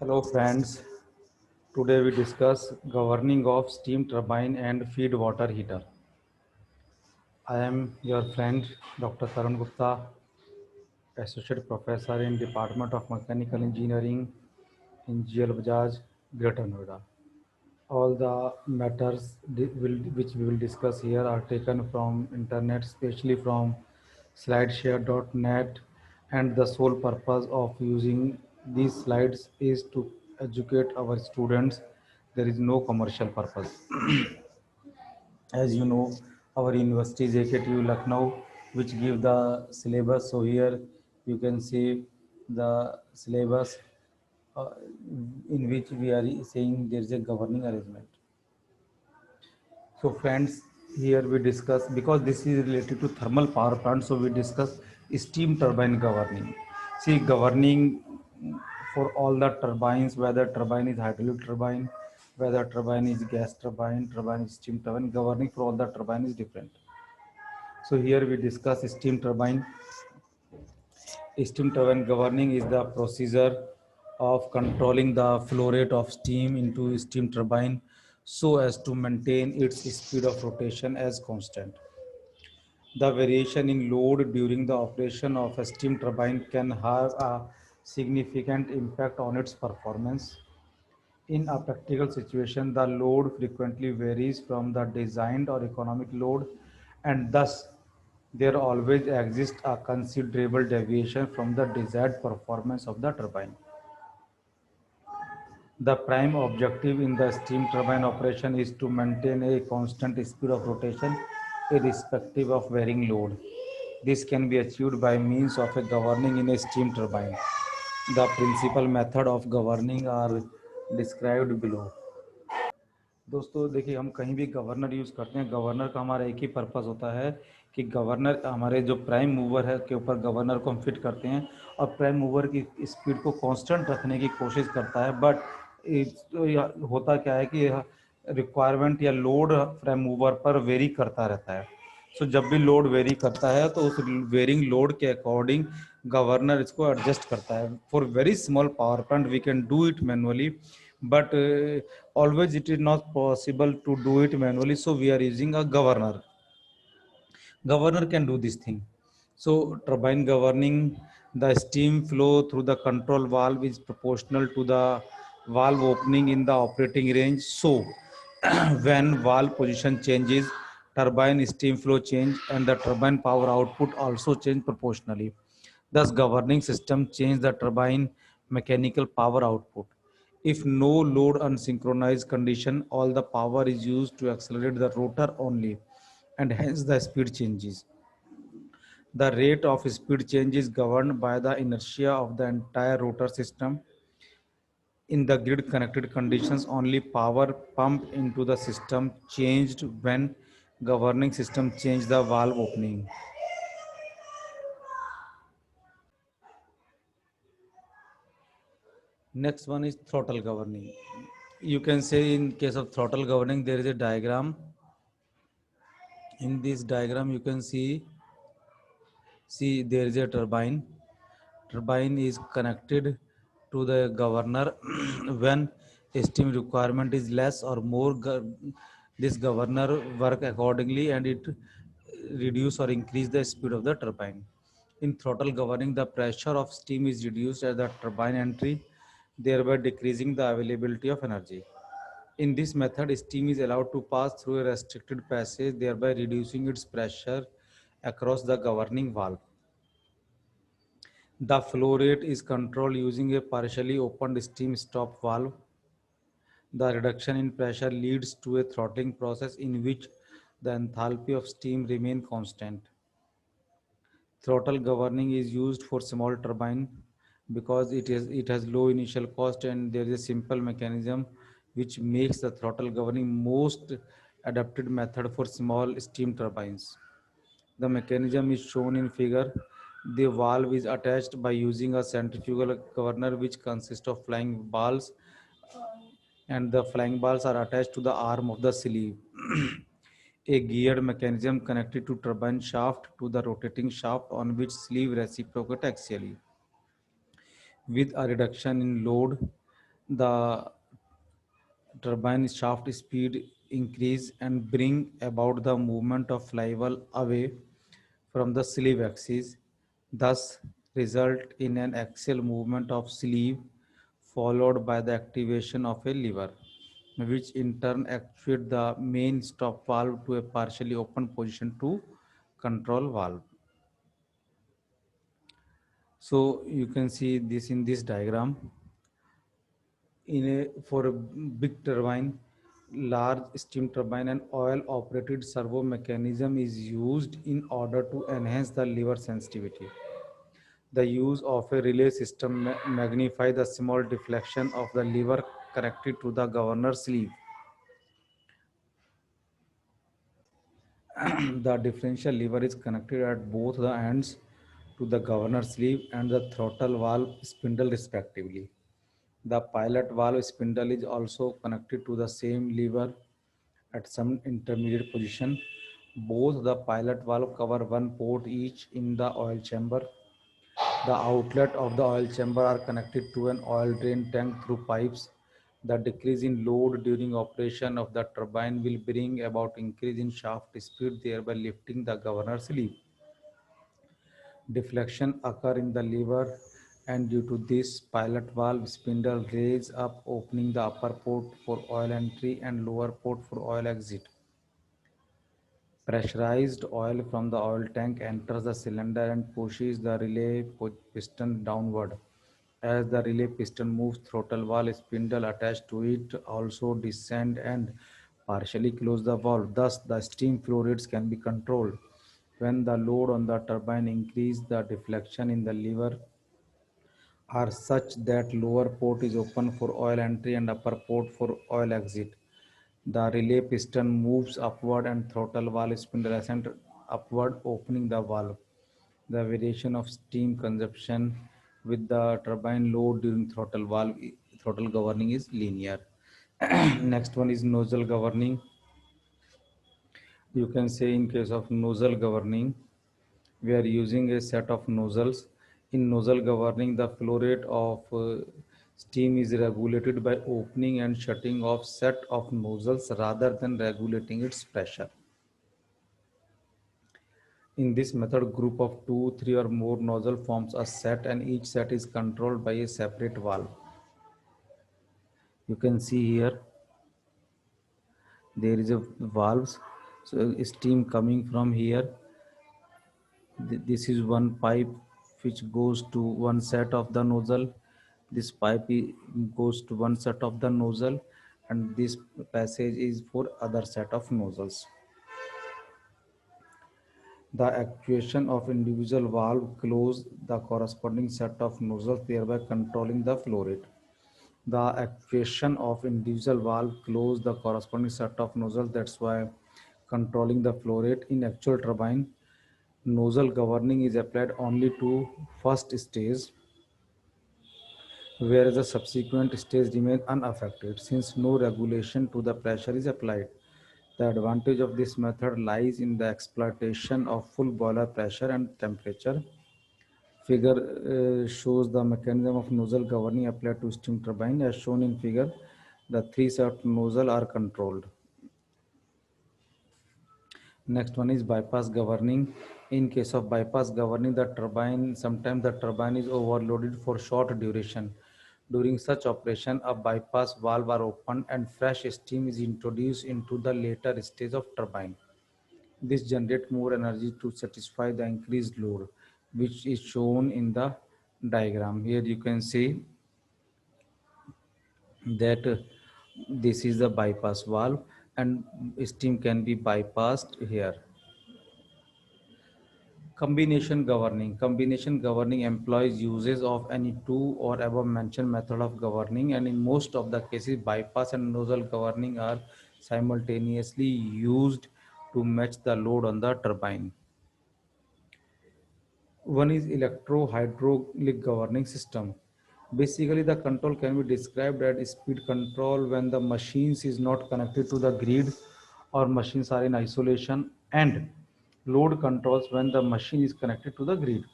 Hello friends, today we discuss governing of steam turbine and feed water heater. I am your friend Dr. Tarun Gupta, Associate Professor in Department of Mechanical Engineering in GL Bajaj, Greater Noida. All the matters which we will discuss here are taken from internet, especially from slideshare.net, and the sole purpose of using these slides is to educate our students. There is no commercial purpose. As you know, our university is AKTU Lucknow, which give the syllabus. So here you can see the syllabus, uh, in which we are saying there is a governing arrangement. So friends, here we discuss, because this is related to thermal power plant, so we discuss steam turbine governing. See, governing for all the turbines, whether turbine is hydraulic turbine, whether turbine is gas turbine, turbine is steam turbine, governing for all the turbine is different. So here we discuss steam turbine. Steam turbine governing is the procedure of controlling the flow rate of steam into steam turbine so as to maintain its speed of rotation as constant. The variation in load during the operation of a steam turbine can have a significant impact on its performance. In a practical situation, the load frequently varies from the designed or economic load, and thus there always exists a considerable deviation from the desired performance of the turbine. The prime objective in the steam turbine operation is to maintain a constant speed of rotation irrespective of varying load. This can be achieved by means of a governing in a steam turbine. The principal method of governing are described below. दोस्तों देखिए, हम कहीं भी governor use करते हैं, governor का हमारा एक ही पर्पज़ होता है कि गवर्नर हमारे जो प्राइम मूवर है के ऊपर गवर्नर को हम फिट करते हैं और प्राइम मूवर की स्पीड को कांस्टेंट रखने की कोशिश करता है। बट होता क्या है कि रिक्वायरमेंट या लोड प्राइम मूवर पर वेरी करता रहता है। सो जब भी लोड वेरी करता है तो उस वेरिंग लोड के अकॉर्डिंग गवर्नर इसको एडजस्ट करता है। For very small power plant we can do it manually, but always it is not possible to do it manually, so we are using a governor can do this thing. So turbine governing, the steam flow through the control valve is proportional to the valve opening in the operating range. So when valve position changes, turbine steam flow change and the turbine power output also change proportionally. Thus governing system change the turbine mechanical power output. If no load unsynchronized condition, all the power is used to accelerate the rotor only, and hence the speed changes. The rate of speed change is governed by the inertia of the entire rotor system. In the grid connected conditions, only power pumped into the system changed when governing system changed the valve opening. Next one is throttle governing. You can say in case of throttle governing, there is a diagram. In this diagram, you can see there is a turbine. Turbine is connected to the governor. When steam requirement is less or more, this governor work accordingly and it reduce or increase the speed of the turbine. In throttle governing, the pressure of steam is reduced at the turbine entry, thereby decreasing the availability of energy. In this method, steam is allowed to pass through a restricted passage, thereby reducing its pressure across the governing valve. The flow rate is controlled using a partially opened steam stop valve. The reduction in pressure leads to a throttling process in which the enthalpy of steam remains constant. Throttle governing is used for small turbine because it has low initial cost and there is a simple mechanism which makes the throttle governing most adapted method for small steam turbines. The mechanism is shown in figure. The valve is attached by using a centrifugal governor which consists of flying balls, and the flying balls are attached to the arm of the sleeve. A geared mechanism connected to turbine shaft to the rotating shaft on which sleeve reciprocate axially. With a reduction in load, the turbine shaft speed increase and bring about the movement of flywheel away from the sleeve axis, thus result in an axial movement of sleeve followed by the activation of a lever, which in turn actuate the main stop valve to a partially open position to control valve. So you can see this in this diagram. For a big turbine, large steam turbine, and oil operated servo mechanism is used in order to enhance the lever sensitivity. The use of a relay system magnify the small deflection of the lever connected to the governor sleeve. The differential lever is connected at both the ends to the governor sleeve and the throttle valve spindle respectively. The pilot valve spindle is also connected to the same lever at some intermediate position. Both the pilot valve cover one port each in the oil chamber. The outlet of the oil chamber are connected to an oil drain tank through pipes. The decrease in load during operation of the turbine will bring about increase in shaft speed, thereby lifting the governor sleeve. Deflection occur in the lever, and due to this pilot valve spindle raise up, opening the upper port for oil entry and lower port for oil exit. Pressurized oil from the oil tank enters the cylinder and pushes the relay piston downward. As the relay piston moves, throttle valve spindle attached to it also descend and partially close the valve. Thus, the steam flow rates can be controlled. When the load on the turbine increases, the deflection in the lever are such that lower port is open for oil entry and upper port for oil exit. The relay piston moves upward and throttle valve spindle ascends upward, opening the valve. The variation of steam consumption with the turbine load during throttle governing is linear. Next one is nozzle governing. You can say in case of nozzle governing, we are using a set of nozzles. In nozzle governing, the flow rate of steam is regulated by opening and shutting of set of nozzles rather than regulating its pressure. In this method, group of 2, 3 or more nozzle forms a set and each set is controlled by a separate valve. You can see here there is a valves, so steam coming from here. This is one pipe which goes to one set of the nozzle. This pipe goes to one set of the nozzle, and this passage is for other set of nozzles. The actuation of individual valve close the corresponding set of nozzles, thereby controlling the flow rate. The actuation of individual valve close the corresponding set of nozzles. That's why controlling the flow rate. In actual turbine, nozzle governing is applied only to first stage, whereas the subsequent stage remain unaffected since no regulation to the pressure is applied. The advantage of this method lies in the exploitation of full boiler pressure and temperature. Figure shows the mechanism of nozzle governing applied to steam turbine. As shown in figure, the three shaft nozzle are controlled. Next one is bypass governing. In case of bypass governing, sometimes the turbine is overloaded for short duration. During such operation, a bypass valve are opened and fresh steam is introduced into the later stage of turbine. This generates more energy to satisfy the increased load, which is shown in the diagram. Here you can see that this is the bypass valve and steam can be bypassed here. Combination governing employs uses of any two or above mentioned method of governing, and in most of the cases bypass and nozzle governing are simultaneously used to match the load on the turbine. One is electro-hydraulic governing system. Basically, the control can be described as speed control when the machines is not connected to the grid or machines are in isolation, and load controls when the machine is connected to the grid.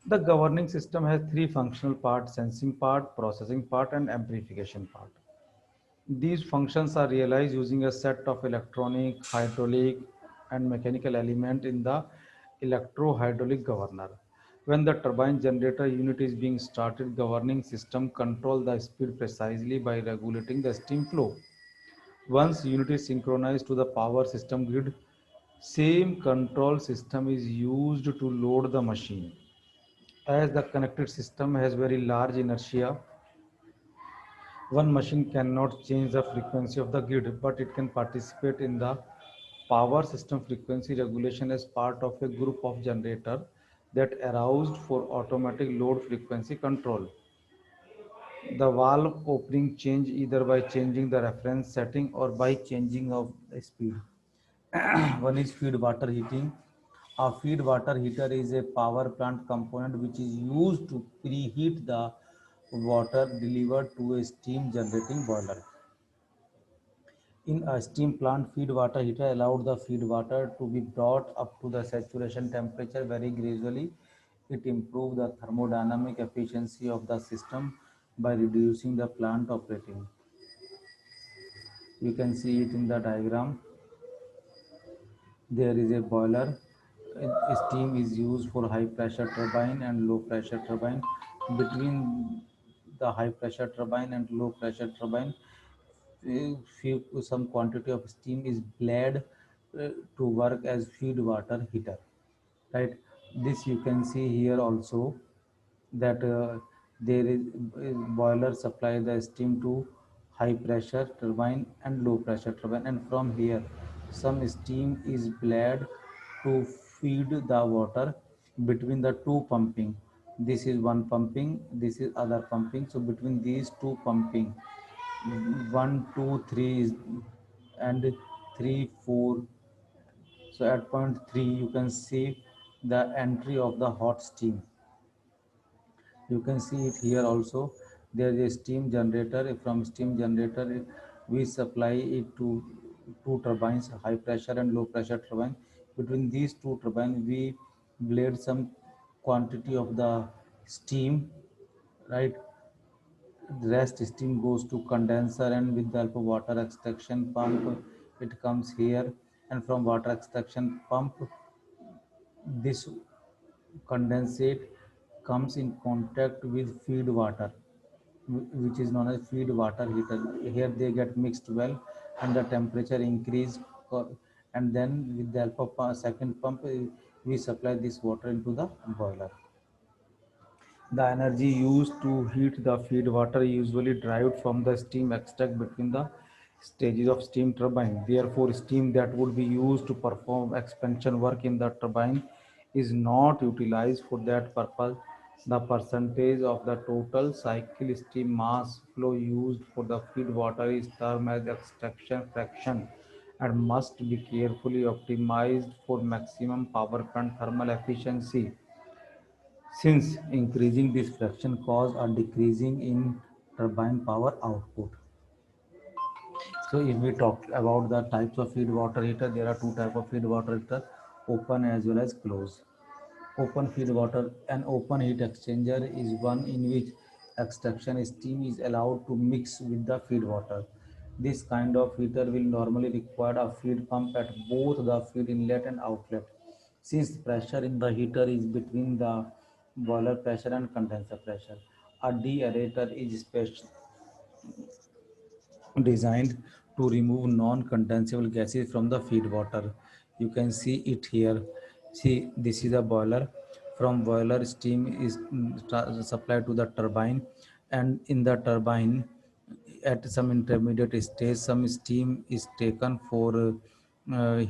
The governing system has three functional parts: sensing part, processing part, and amplification part. These functions are realized using a set of electronic, hydraulic, and mechanical elements in the electro-hydraulic governor. When the turbine generator unit is being started, governing system control the speed precisely by regulating the steam flow. Once unit is synchronized to the power system grid, same control system is used to load the machine. As the connected system has very large inertia, one machine cannot change the frequency of the grid, but it can participate in the power system frequency regulation as part of a group of generator that aroused for automatic load frequency control. The valve opening change either by changing the reference setting or by changing of the speed. One is feed water heating. A feed water heater is a power plant component which is used to preheat the water delivered to a steam generating boiler. In a steam plant, feed water heater allowed the feed water to be brought up to the saturation temperature very gradually. It improved the thermodynamic efficiency of the system by reducing the plant operating. You can see it in the diagram. There is a boiler. Steam is used for high pressure turbine and low pressure turbine. Between the high pressure turbine and low pressure turbine, some quantity of steam is bled to work as feed water heater, right? This you can see here also, that there is boiler supply the steam to high pressure turbine and low pressure turbine, and from here some steam is bled to feed the water between the two pumping. This is one pumping, this is other pumping, so between these two pumping, one, two, three and three, four. So at point 3, you can see the entry of the hot steam. You can see it here also. There is a steam generator. From steam generator, we supply it to two turbines, high pressure and low pressure turbine. Between these two turbines, we blade some quantity of the steam, right? The rest steam goes to condenser, and with the help of water extraction pump, it comes here. And from water extraction pump, this condensate comes in contact with feed water, which is known as feed water heater. Here they get mixed well, and the temperature increase, and then with the help of a second pump, we supply this water into the boiler. The energy used to heat the feed water is usually derived from the steam extract between the stages of steam turbine. Therefore, steam that would be used to perform expansion work in the turbine is not utilized for that purpose. The percentage of the total cycle steam mass flow used for the feed water is termed as extraction fraction and must be carefully optimized for maximum power plant thermal efficiency, since increasing this fraction cause a decreasing in turbine power output. So if we talk about the types of feed water heater, there are two types of feed water heater, open as well as closed. Open feed water, an open heat exchanger is one in which extraction steam is allowed to mix with the feed water. This kind of heater will normally require a feed pump at both the feed inlet and outlet, since pressure in the heater is between the boiler pressure and condenser pressure. A deaerator is special designed to remove non-condensable gases from the feed water. You can see it here. See, this is a boiler. From boiler, steam is supplied to the turbine, and in the turbine, at some intermediate stage, some steam is taken for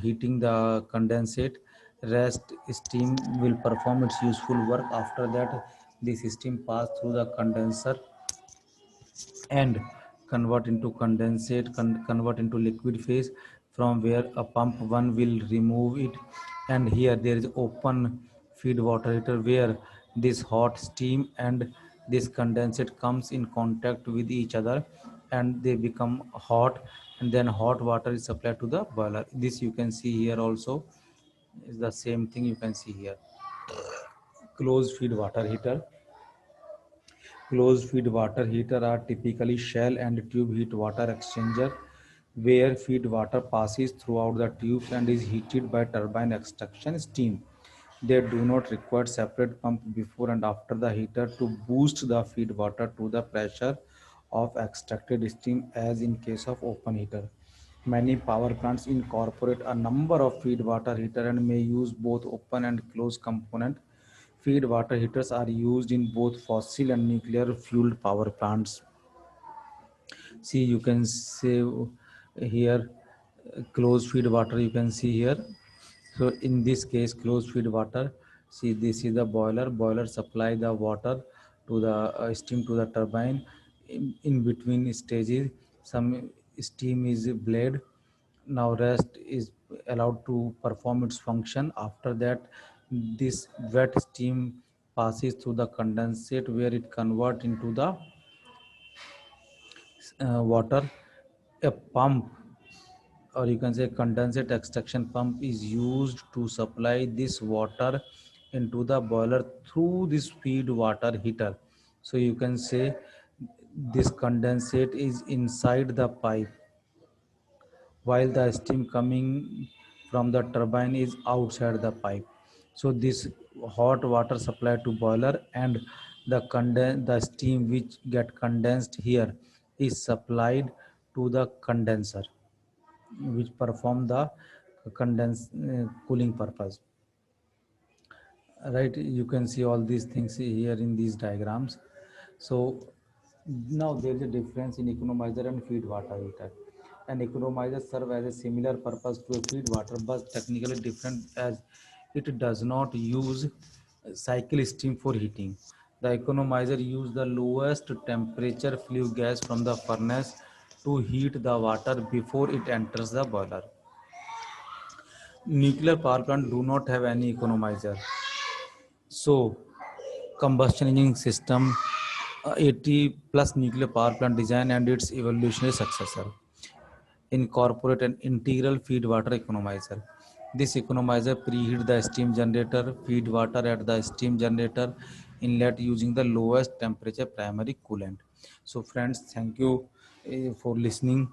heating the condensate. Rest steam will perform its useful work. After that, this steam pass through the condenser and convert into condensate, convert into liquid phase, from where a pump one will remove it. And here there is open feed water heater where this hot steam and this condensate comes in contact with each other and they become hot, and then hot water is supplied to the boiler. This you can see here also is the same thing you can see here. Closed feed water heater. Closed feed water heater are typically shell and tube heat water exchanger where feed water passes throughout the tubes and is heated by turbine extraction steam. They do not require separate pump before and after the heater to boost the feed water to the pressure of extracted steam as in case of open heater. Many power plants incorporate a number of feed water heater and may use both open and closed component. Feed water heaters are used in both fossil and nuclear fueled power plants. See, you can say here closed feed water you can see here. So in this case closed feed water, see this is the boiler supply the water to the steam to the turbine. In between stages some steam is blade. Now rest is allowed to perform its function. After that this wet steam passes through the condensate where it convert into the water. A pump, or you can say condensate extraction pump, is used to supply this water into the boiler through this feed water heater. So you can say this condensate is inside the pipe while the steam coming from the turbine is outside the pipe. So this hot water supply to boiler and the steam which get condensed here is supplied to the condenser which perform the cooling purpose. Right, you can see all these things here in these diagrams. So now there is a difference in economizer and feed water heater. An economizer serves as a similar purpose to a feed water but technically different as it does not use cycle steam for heating. The economizer uses the lowest temperature flue gas from the furnace to heat the water before it enters the boiler. Nuclear power plant do not have any economizer. So, combustion engine system, 80 plus nuclear power plant design and its evolutionary successor incorporate an integral feed water economizer. This economizer preheat the steam generator, feed water at the steam generator inlet using the lowest temperature primary coolant. So friends, thank you for listening.